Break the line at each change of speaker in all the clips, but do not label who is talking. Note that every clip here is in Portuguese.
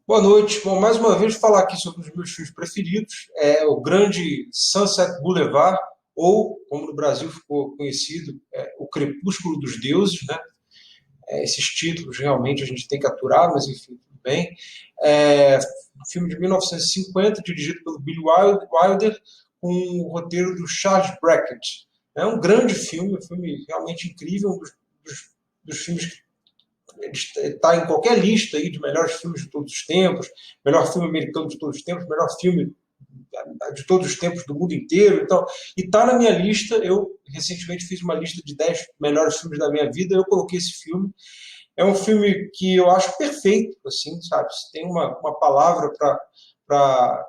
Boa noite. Bom, mais uma vez falar aqui sobre os meus filmes preferidos. É o grande Sunset Boulevard, ou, como no Brasil ficou conhecido, O Crepúsculo dos Deuses, né? Esses títulos realmente a gente tem que aturar, mas enfim, tudo bem. Um filme de 1950, dirigido pelo Billy Wilder, com o roteiro do Charles Brackett. É um grande filme, um filme realmente incrível, dos filmes que está em qualquer lista aí de melhores filmes de todos os tempos, melhor filme americano de todos os tempos, melhor filme de todos os tempos do mundo inteiro. Então, e está na minha lista. Eu recentemente fiz uma lista de 10 melhores filmes da minha vida. Eu coloquei esse filme. É um filme que eu acho perfeito, assim, sabe? Se tem uma palavra para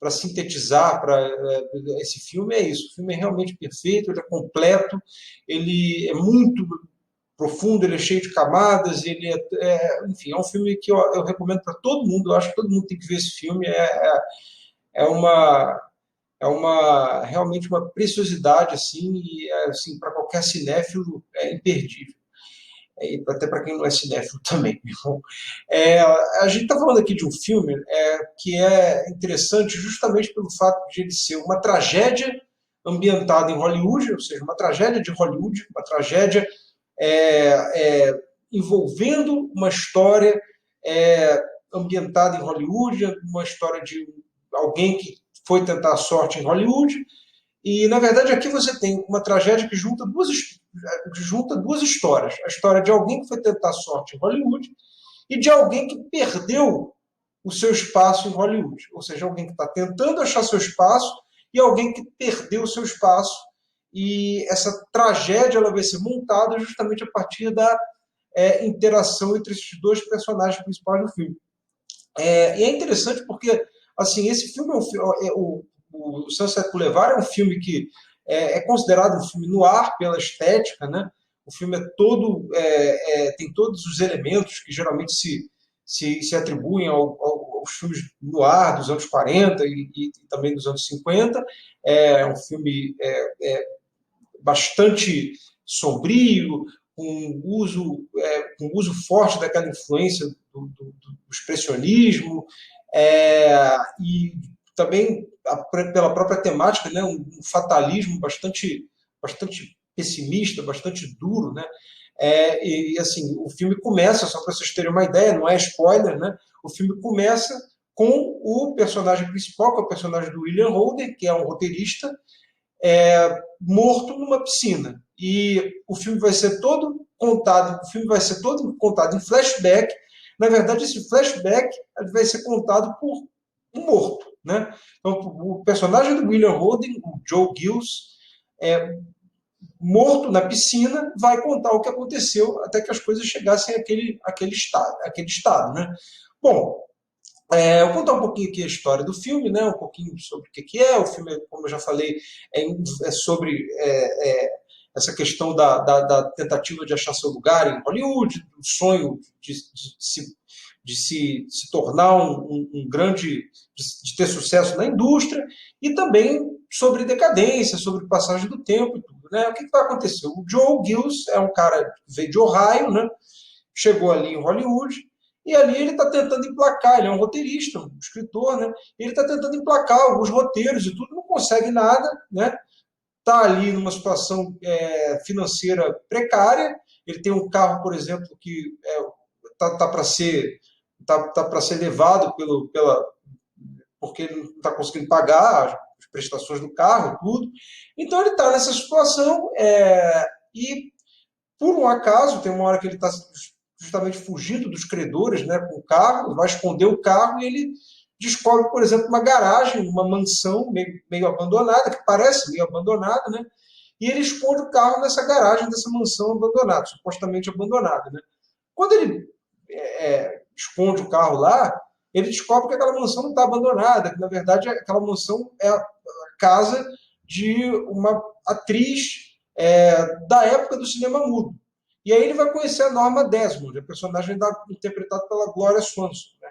sintetizar para esse filme, é isso. O filme é realmente perfeito, ele é completo, ele é muito profundo, ele é cheio de camadas, enfim, é um filme que eu recomendo para todo mundo. Eu acho que todo mundo tem que ver esse filme. É uma realmente uma preciosidade, assim, e assim, para qualquer cinéfilo é imperdível. E até para quem não é cinéfilo também. A gente está falando aqui de um filme que é interessante justamente pelo fato de ele ser uma tragédia ambientada em Hollywood, ou seja, uma tragédia de Hollywood, uma tragédia é, envolvendo uma história é, ambientada em Hollywood, uma história de alguém que foi tentar a sorte em Hollywood. E, na verdade, aqui você tem uma tragédia que junta duas histórias. A história de alguém que foi tentar a sorte em Hollywood e de alguém que perdeu o seu espaço em Hollywood. Ou seja, alguém que está tentando achar seu espaço e alguém que perdeu o seu espaço. E essa tragédia ela vai ser montada justamente a partir da interação entre esses dois personagens principais do filme. E é interessante porque, assim, esse filme o Sunset Boulevard é um filme que é considerado um filme noir pela estética, né? O filme tem todos os elementos que geralmente se atribuem aos filmes noir dos anos 40 e também dos anos 50. É um filme bastante sombrio, com uso forte daquela influência do expressionismo, e também pela própria temática, né, um fatalismo bastante pessimista, bastante duro, né? E assim, o filme começa, só para vocês terem uma ideia, não é spoiler, né? O filme começa com o personagem principal, que é o personagem do William Holden, que é um roteirista, morto numa piscina. E o filme vai ser todo contado em flashback. Na verdade, esse flashback vai ser contado por um morto, né? Então, o personagem do William Holden, o Joe Gills, morto na piscina, vai contar o que aconteceu até que as coisas chegassem àquele estado, né? Bom, eu vou contar um pouquinho aqui a história do filme, né? Um pouquinho sobre o que é. O filme, como eu já falei, é sobre essa questão da tentativa de achar seu lugar em Hollywood, do sonho de se tornar um grande, de ter sucesso na indústria, e também sobre decadência, sobre passagem do tempo e tudo, né? O que vai acontecer? O Joe Gills é um cara que veio de Ohio, né? Chegou ali em Hollywood, e ali ele está tentando emplacar. Ele é um roteirista, um escritor, né? Ele está tentando emplacar alguns roteiros e tudo, não consegue nada, né? Está ali numa situação financeira precária. Ele tem um carro, por exemplo, que tá para ser levado porque ele não está conseguindo pagar as prestações do carro, tudo. Então ele está nessa situação, e por um acaso tem uma hora que ele está justamente fugindo dos credores, né, com o carro, vai esconder o carro e ele descobre, por exemplo, uma garagem, uma mansão meio abandonada, que parece meio abandonada, né? E ele esconde o carro nessa garagem dessa mansão abandonada, supostamente abandonada, né? Quando ele esconde o carro lá, ele descobre que aquela mansão não está abandonada, que na verdade aquela mansão é a casa de uma atriz da época do cinema mudo. E aí ele vai conhecer a Norma Desmond, a personagem interpretada pela Gloria Swanson. Né?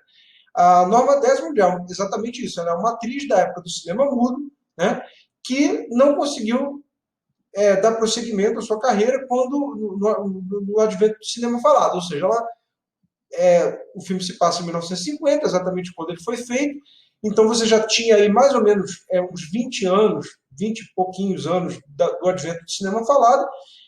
A Norma Desmond é exatamente isso, ela é uma atriz da época do cinema mudo, né, que não conseguiu dar prosseguimento à sua carreira quando no advento do cinema falado, ou seja, ela o filme se passa em 1950, exatamente quando ele foi feito, então você já tinha aí mais ou menos uns 20 anos, 20 e pouquinhos anos do advento do cinema falado,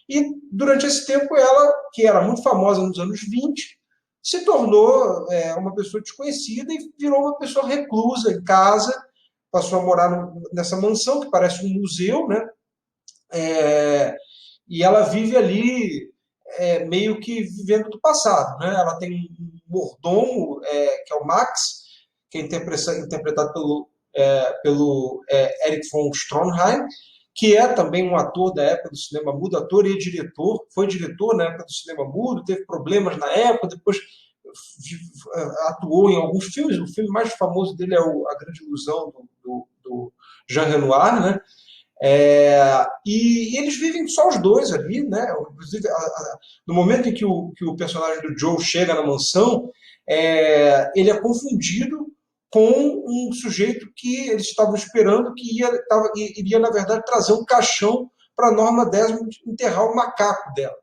e durante esse tempo ela, que era muito famosa nos anos 20, se tornou uma pessoa desconhecida e virou uma pessoa reclusa em casa, passou a morar nessa mansão que parece um museu, né? E ela vive ali meio que vivendo do passado, né? Ela tem um mordomo, que é o Max, que é interpretado pelo Erich von Stroheim, que é também um ator da época do cinema mudo, ator e diretor, foi diretor na época do cinema mudo, teve problemas na época, depois atuou em alguns filmes. O filme mais famoso dele é A Grande Ilusão, do Jean Renoir, né? E eles vivem só os dois ali, né? Inclusive, no momento em que o personagem do Joe chega na mansão, ele é confundido com um sujeito que eles estavam esperando que iria, na verdade, trazer um caixão para a Norma Desmond enterrar o macaco dela.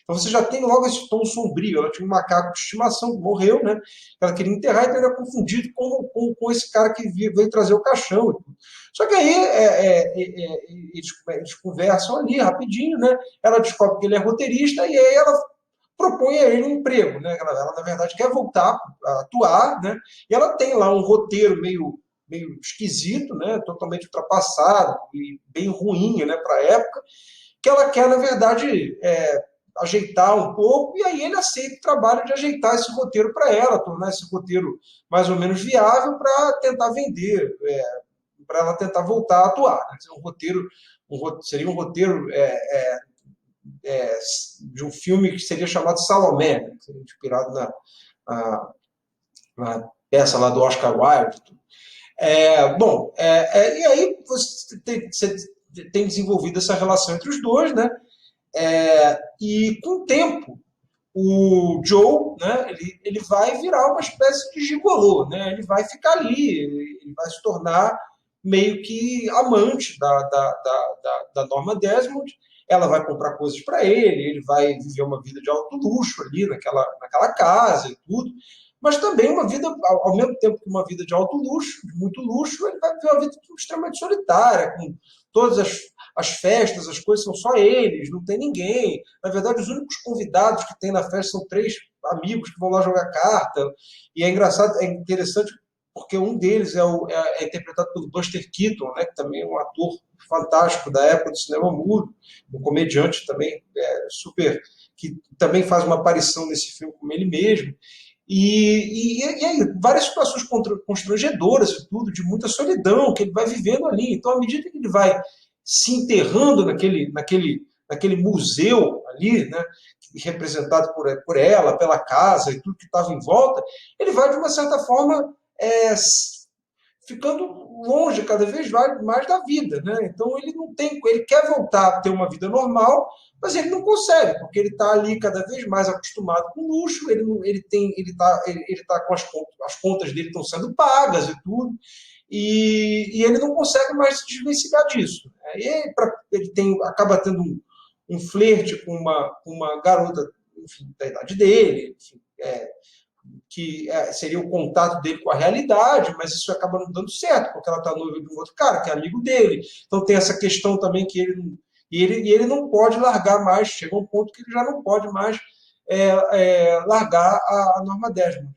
Então você já tem logo esse tom sombrio. Ela tinha um macaco de estimação que morreu, né? Ela queria enterrar, então ele é confundido com esse cara que veio trazer o caixão. Só que aí eles conversam ali rapidinho, né? Ela descobre que ele é roteirista e aí ela propõe a ele um emprego, né? Ela, na verdade, quer voltar a atuar, né? E ela tem lá um roteiro meio esquisito, né? Totalmente ultrapassado e bem ruim, né? Para a época, que ela quer, na verdade, ajeitar um pouco, e aí ele aceita o trabalho de ajeitar esse roteiro para ela, tornar esse roteiro mais ou menos viável para tentar vender, para ela tentar voltar a atuar. Né? Seria um roteiro de um filme que seria chamado Salomé, né? Que seria inspirado na peça lá do Oscar Wilde. E aí você tem desenvolvido essa relação entre os dois, né? E com o tempo, o Joe, né, ele vai virar uma espécie de gigolô, né? Ele vai ficar ali, ele vai se tornar meio que amante da Norma Desmond. Ela vai comprar coisas para ele vai viver uma vida de alto luxo ali naquela casa e tudo, mas também uma vida, ao mesmo tempo que uma vida de alto luxo, de muito luxo, ele vai viver uma vida extremamente solitária, com todas as festas, as coisas são só eles, não tem ninguém. Na verdade, os únicos convidados que tem na festa são 3 amigos que vão lá jogar carta. E é engraçado, é interessante, porque um deles é interpretado pelo Buster Keaton, né, que também é um ator fantástico da época do cinema mudo, um comediante também super, que também faz uma aparição nesse filme como ele mesmo. E aí, várias situações constrangedoras e tudo, de muita solidão que ele vai vivendo ali. Então, à medida que ele vai se enterrando naquele museu ali, né, representado por ela, pela casa e tudo que estava em volta, ele vai, de uma certa forma, ficando longe cada vez mais da vida, né? Então ele quer voltar a ter uma vida normal, mas ele não consegue, porque ele está ali cada vez mais acostumado com luxo, ele tá com as contas dele estão sendo pagas e tudo, e ele não consegue mais se desvencilhar disso. Ele acaba tendo um flerte com uma garota, enfim, da idade dele, enfim, que seria o contato dele com a realidade, mas isso acaba não dando certo, porque ela está noiva de um outro cara, que é amigo dele. Então tem essa questão também que ele não pode largar mais, chega um ponto que ele já não pode mais largar a Norma Desmond.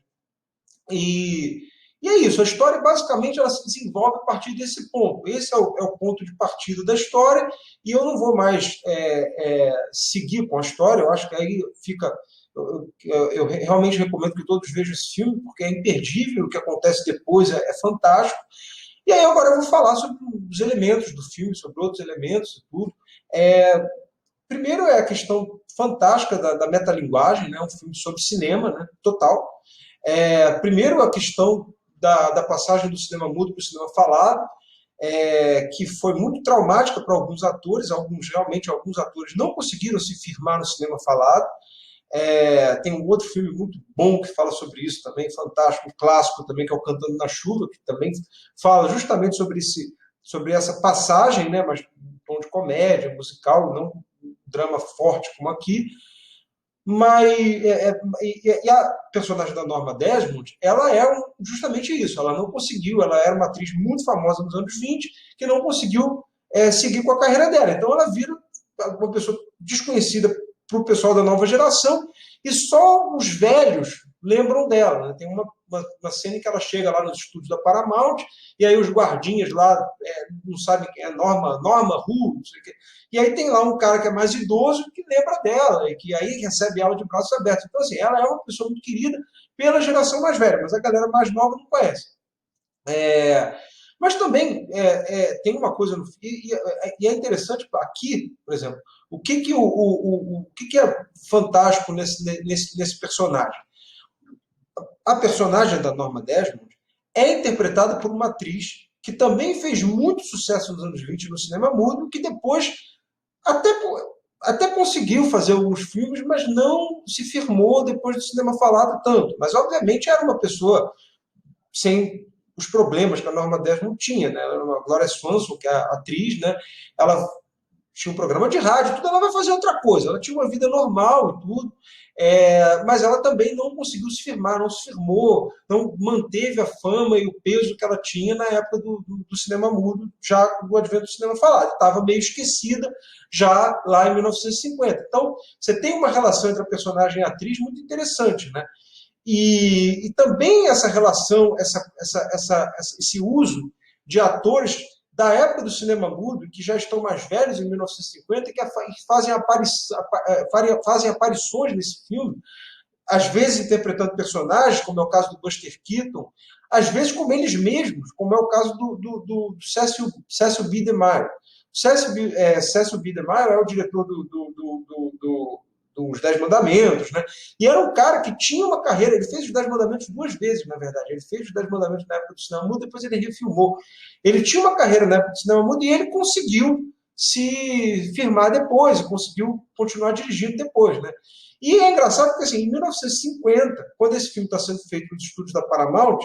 E é isso, a história basicamente ela se desenvolve a partir desse ponto. Esse é o ponto de partida da história, e eu não vou mais seguir com a história, eu acho que aí fica. Eu realmente recomendo que todos vejam esse filme, porque é imperdível, o que acontece depois é fantástico. E aí agora eu vou falar sobre os elementos do filme, sobre outros elementos e tudo. Primeiro é a questão fantástica da metalinguagem, né? Um filme sobre cinema, né? Total. Primeiro a questão da passagem do cinema mudo para o cinema falado, que foi muito traumática para alguns atores, realmente alguns atores não conseguiram se firmar no cinema falado. Tem um outro filme muito bom que fala sobre isso também, fantástico, um clássico também, que é o Cantando na Chuva, que também fala justamente sobre essa passagem, né, mas um tom de comédia, musical, não um drama forte como aqui. Mas e a personagem da Norma Desmond, ela é justamente isso. Ela não conseguiu, ela era uma atriz muito famosa nos anos 20 que não conseguiu seguir com a carreira dela. Então ela vira uma pessoa desconhecida para o pessoal da nova geração e só os velhos lembram dela. Né? Tem uma cena em que ela chega lá nos estúdios da Paramount e aí os guardinhas lá não sabem quem é Norma Hu, não sei o quê. E aí tem lá um cara que é mais idoso que lembra dela e que aí recebe ela de braços abertos. Então, assim, ela é uma pessoa muito querida pela geração mais velha, mas a galera mais nova não conhece. Mas também tem uma coisa, e é interessante aqui, por exemplo, o que é fantástico nesse personagem? A personagem da Norma Desmond é interpretada por uma atriz que também fez muito sucesso nos anos 20 no cinema mudo, que depois até, até conseguiu fazer alguns filmes, mas não se firmou depois do cinema falado tanto. Mas, obviamente, era uma pessoa sem os problemas que a Norma Desmond tinha. Né? Ela era uma Gloria Swanson, que é a atriz, né? Ela tinha um programa de rádio, tudo, ela vai fazer outra coisa. Ela tinha uma vida normal e tudo, mas ela também não conseguiu se firmar, não se firmou, não manteve a fama e o peso que ela tinha na época do cinema mudo, já do advento do cinema falado. Estava meio esquecida já lá em 1950. Então, você tem uma relação entre a personagem e a atriz muito interessante, né? E também essa relação, esse uso de atores da época do cinema mudo, que já estão mais velhos, em 1950, que fazem aparições nesse filme, às vezes interpretando personagens, como é o caso do Buster Keaton, às vezes como eles mesmos, como é o caso do Cecil B. DeMille. Cecil B. DeMille é o diretor dos Dez Mandamentos, né? E era um cara que tinha uma carreira, ele fez os Dez Mandamentos duas vezes, na verdade. Ele fez os Dez Mandamentos na época do cinema mudo, depois ele refilmou. Ele tinha uma carreira na época do cinema mudo e ele conseguiu se firmar depois, conseguiu continuar dirigindo depois, né? E é engraçado porque, assim, em 1950, quando esse filme está sendo feito nos estúdios da Paramount,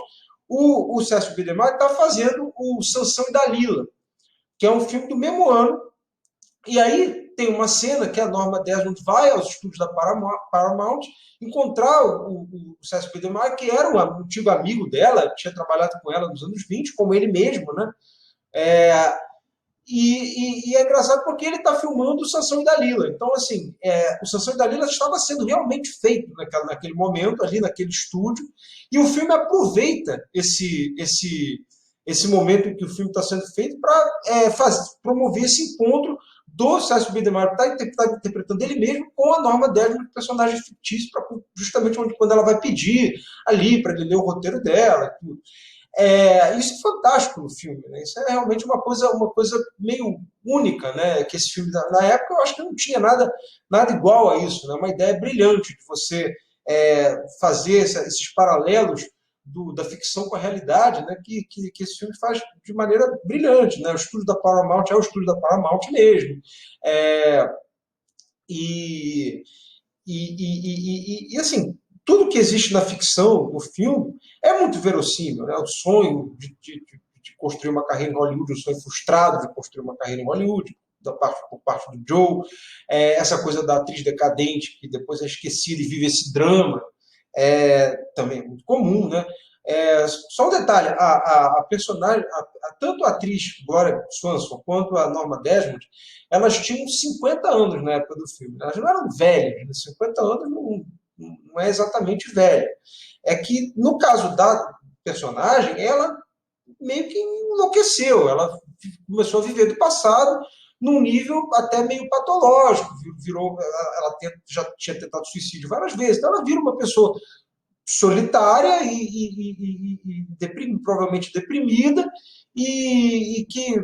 o Cecil B. DeMille está fazendo o Sansão e Dalila, que é um filme do mesmo ano. E aí tem uma cena que a Norma Desmond vai aos estúdios da Paramount encontrar o Cecil B. DeMille, que era um antigo amigo dela, tinha trabalhado com ela nos anos 20, como ele mesmo, né? E é engraçado porque ele está filmando o Sansão e Dalila. Então, assim, o Sansão e Dalila estava sendo realmente feito naquele momento, ali naquele estúdio, e o filme aproveita esse momento em que o filme está sendo feito para promover esse encontro do Cecil B. DeMille, que está interpretando ele mesmo, com a Norma Desmond, personagem fictício, justamente quando ela vai pedir ali para ele ler o roteiro dela e tudo. Isso é fantástico no filme, né? Isso é realmente uma coisa meio única, né? Que esse filme, na época, eu acho que não tinha nada igual a isso, né? Uma ideia brilhante de você fazer esses paralelos da ficção com a realidade, né? Que esse filme faz de maneira brilhante, né? O estúdio da Paramount é o estúdio da Paramount mesmo. E assim, tudo que existe na ficção, no filme, é muito verossímil, né? O sonho de construir uma carreira em Hollywood, o sonho frustrado de construir uma carreira em Hollywood, por parte do Joe, essa coisa da atriz decadente, que depois é esquecida e vive esse drama, também é muito comum, né? Só um detalhe, a personagem, tanto a atriz Gloria Swanson quanto a Norma Desmond, elas tinham 50 anos na época do filme. Elas não eram velhas, né? 50 anos não é exatamente velha. É que, no caso da personagem, ela meio que enlouqueceu. Ela começou a viver do passado num nível até meio patológico. Ela já tinha tentado suicídio várias vezes. Então, ela vira uma pessoa solitária provavelmente deprimida, e que,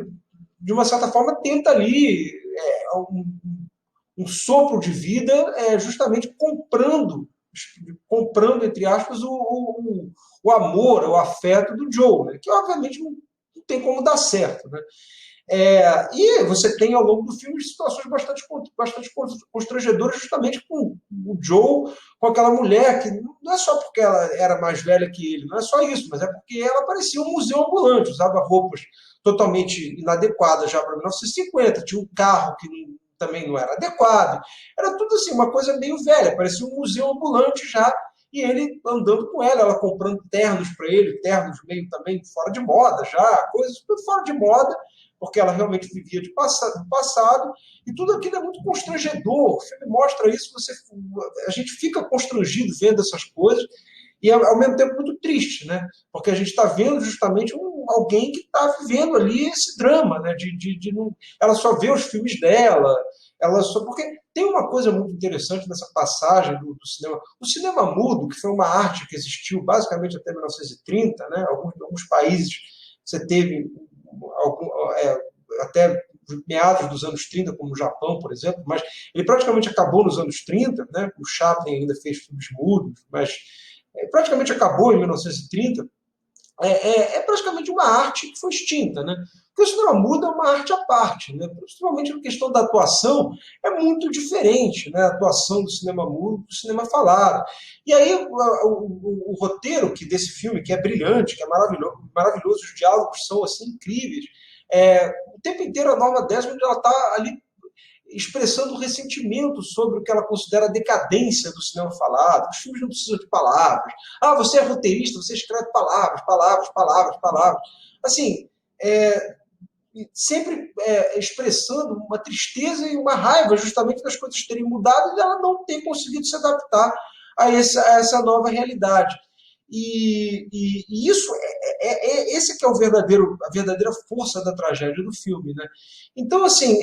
de uma certa forma, tenta ali um sopro de vida, justamente comprando, entre aspas, o amor, o afeto do Joe, né? Que obviamente não tem como dar certo, né? E você tem ao longo do filme situações bastante constrangedoras, justamente com o Joe, com aquela mulher, que não é só porque ela era mais velha que ele, não é só isso, mas é porque ela parecia um museu ambulante, usava roupas totalmente inadequadas já para 1950, tinha um carro que também não era adequado. Era tudo assim, uma coisa meio velha, parecia um museu ambulante já, e ele andando com ela comprando ternos para ele, ternos meio também fora de moda já, coisas tudo fora de moda, porque ela realmente vivia do passado, e tudo aquilo é muito constrangedor. O filme mostra isso, a gente fica constrangido vendo essas coisas, e ao mesmo tempo muito triste, né? Porque a gente está vendo justamente alguém que está vivendo ali esse drama, né? Ela só vê os filmes dela, porque tem uma coisa muito interessante nessa passagem do cinema. O cinema mudo, que foi uma arte que existiu basicamente até 1930, né? Alguns países você teve até meados dos anos 30, como o Japão, por exemplo, mas ele praticamente acabou nos anos 30, né? O Chaplin ainda fez filmes mudos, mas praticamente acabou em 1930. É praticamente uma arte que foi extinta, né? Porque o cinema mudo é uma arte à parte, né? Principalmente na questão da atuação, é muito diferente, né? A atuação do cinema mudo do cinema falado. E aí o roteiro desse filme, que é brilhante, que é maravilhoso, os diálogos são assim incríveis. O tempo inteiro a Norma Desmond ela está ali expressando ressentimento sobre o que ela considera a decadência do cinema falado. Os filmes não precisam de palavras. Ah, você é roteirista, você escreve palavras, palavras, palavras, palavras. Assim, sempre expressando uma tristeza e uma raiva justamente das coisas terem mudado e dela não ter conseguido se adaptar a essa nova realidade. E isso esse que é a verdadeira força da tragédia do filme, né? Então, assim,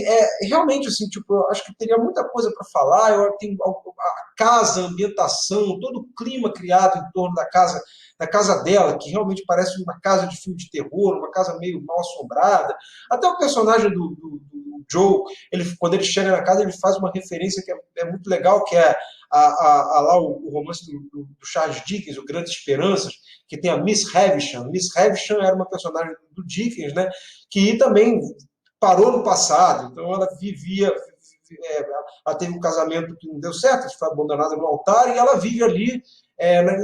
realmente, assim, tipo, eu acho que teria muita coisa para falar. Eu tenho a casa, a ambientação, todo o clima criado em torno da casa dela, que realmente parece uma casa de filme de terror, uma casa meio mal assombrada. Até o personagem do Joe, quando ele chega na casa, ele faz uma referência que é muito legal, que é lá o romance do Charles Dickens, o Grandes Esperanças, que tem a Miss Havisham. Miss Havisham era uma personagem do Dickens, né, que também parou no passado. Então ela ela teve um casamento que não deu certo, foi abandonada no altar, e ela vive ali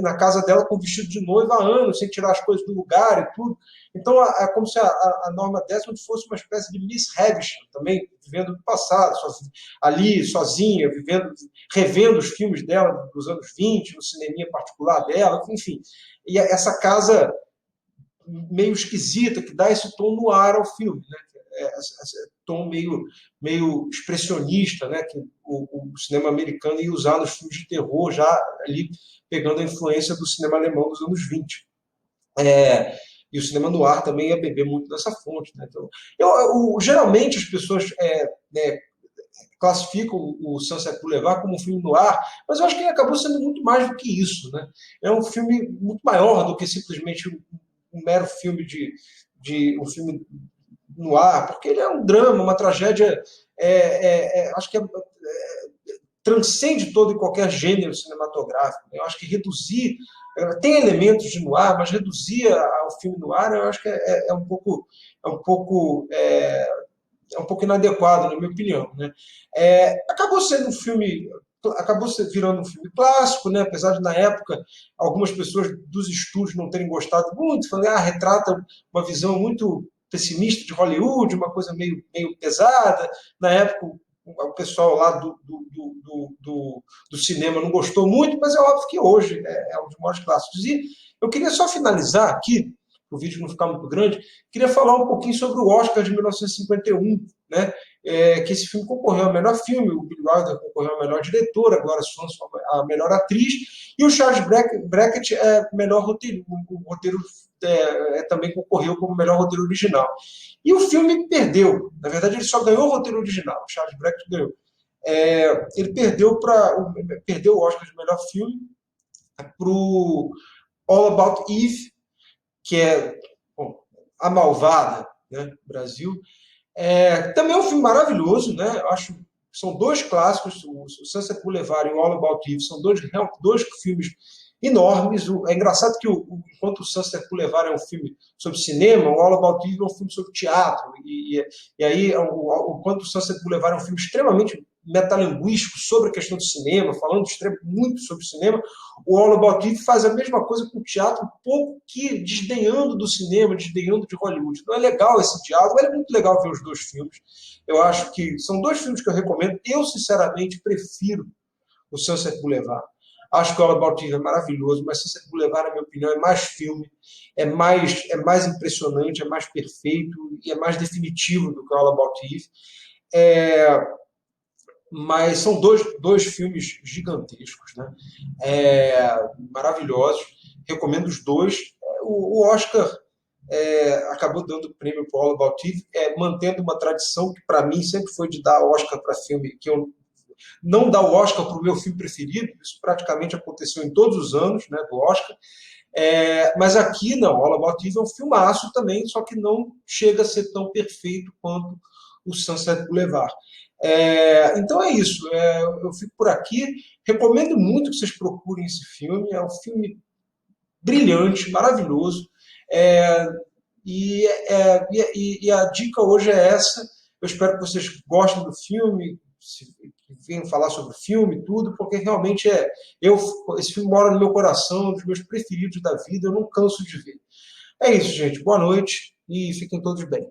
na casa dela com vestido de noiva há anos, sem tirar as coisas do lugar e tudo. Então é como se a Norma Desmond fosse uma espécie de Miss Havisham, também vivendo do passado, ali sozinha, revendo os filmes dela dos anos 20, no cineminha particular dela, enfim. E essa casa meio esquisita, que dá esse tom no ar ao filme, né? Esse tom meio expressionista, né? Que o cinema americano ia usar nos filmes de terror, já ali pegando a influência do cinema alemão dos anos 20. E o cinema no ar também ia beber muito dessa fonte, né? Então, geralmente as pessoas classificam o Sunset Boulevard como um filme no ar, mas eu acho que ele acabou sendo muito mais do que isso, né? É um filme muito maior do que simplesmente um mero filme um filme no ar, porque ele é um drama, uma tragédia, acho que transcende todo e qualquer gênero cinematográfico. Eu acho que tem elementos de noir, mas reduzir ao filme noir, eu acho que é um pouco inadequado, na minha opinião, né? Acabou virando um filme clássico, né? Apesar de, na época, algumas pessoas dos estúdios não terem gostado muito, falando, retrata uma visão muito pessimista de Hollywood, uma coisa meio pesada. Na época, o pessoal lá do cinema não gostou muito, mas é óbvio que hoje é um dos maiores clássicos. E eu queria só finalizar aqui, para o vídeo não ficar muito grande, queria falar um pouquinho sobre o Oscar de 1951, né? Que esse filme concorreu ao melhor filme, o Billy Wilder concorreu à melhor diretora, a Gloria Swanson a melhor atriz, e o Charles Brackett melhor roteiro. O roteiro também concorreu como melhor roteiro original. E o filme perdeu. Na verdade, ele só ganhou o roteiro original. O Charles Brackett ganhou. Ele perdeu o Oscar de melhor filme para o All About Eve, que é A Malvada, né, Brasil. Também é um filme maravilhoso, né? Eu acho que são dois clássicos, o Sunset Boulevard e o All About Eve, são dois filmes enormes. É engraçado que enquanto o Sunset Boulevard é um filme sobre cinema, o All About Eve é um filme sobre teatro. E aí, enquanto o Sunset Boulevard é um filme extremamente metalinguístico sobre a questão do cinema, falando muito sobre cinema, o All About Eve faz a mesma coisa com o teatro, um pouco que desdenhando do cinema, desdenhando de Hollywood. Não é legal esse diálogo, é muito legal ver os dois filmes. Eu acho que são dois filmes que eu recomendo. Eu, sinceramente, prefiro o Sunset Boulevard. Acho que o All About Eve é maravilhoso, mas Sunset Boulevard, na minha opinião, é mais filme, é mais impressionante, é mais perfeito e é mais definitivo do que o All About Eve. É, mas são dois filmes gigantescos, né? Maravilhosos. Recomendo os dois. O Oscar acabou dando prêmio para o All About Eve, mantendo uma tradição que para mim sempre foi de dar Oscar para filme que eu não dar o Oscar para o meu filme preferido. Isso praticamente aconteceu em todos os anos, né, do Oscar. Mas aqui não, All About Eve é um filmaço também, só que não chega a ser tão perfeito quanto o Sunset Boulevard. Então é isso, eu fico por aqui. Recomendo muito que vocês procurem esse filme. É um filme brilhante, maravilhoso. É, e a dica hoje é essa. Eu espero que vocês gostem do filme, que venham falar sobre o filme e tudo, porque realmente esse filme mora no meu coração, um dos meus preferidos da vida, eu não canso de ver. É isso, gente. Boa noite e fiquem todos bem.